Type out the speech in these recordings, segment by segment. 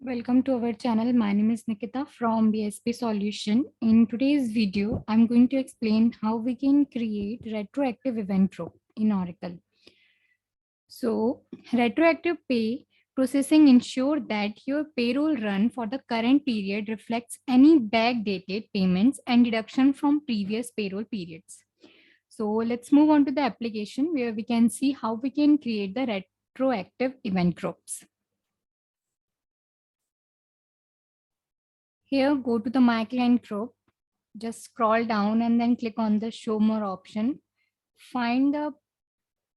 Welcome to our channel. My name is Nikita from BISP Solution. In today's video, I'm going to explain how we can create retroactive event row in Oracle. So, retroactive pay processing ensure that your payroll run for the current period reflects any backdated payments and deduction from previous payroll periods. So let's move on to the application where we can see how we can create the retroactive event groups. Here, go to the My Client group, just scroll down and then click on the Show More option. Find the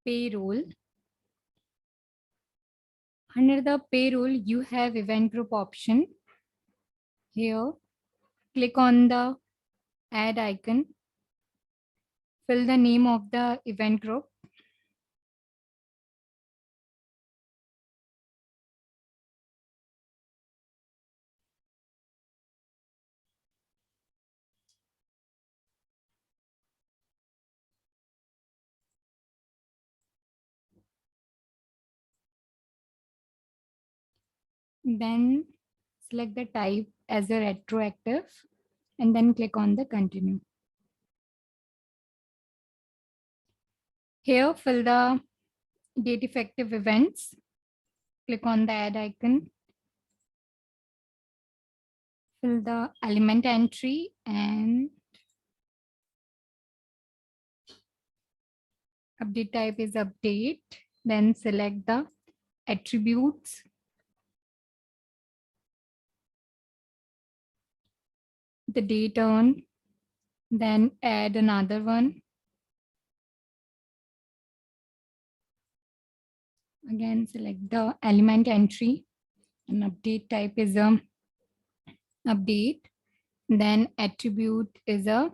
payroll. Under the payroll, you have event group option. Here, click on the add icon. Fill the name of the event group. Then select the type as a retroactive and then click on the continue. Here, fill the date effective events. Click on the add icon. Fill the element entry and update type is update. Then select the attributes. The date earned. Then add another one. Again, select the element entry and update type is a update. Then attribute is a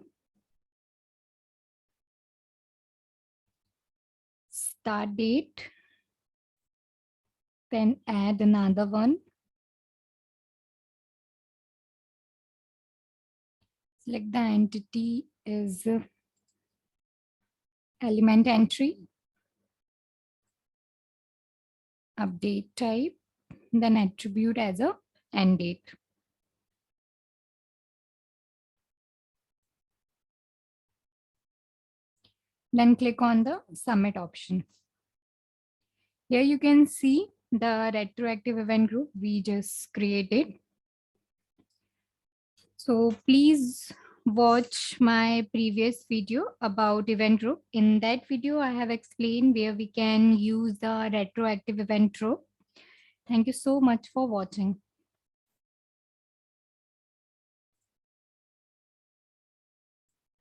start date. Then add another one. Select the entity is element entry. Update type. Then attribute as a end date. Then click on the submit option. Here you can see the retroactive event group we just created. So please watch my previous video about event group. In that video, I have explained where we can use the retroactive event group. Thank you so much for watching.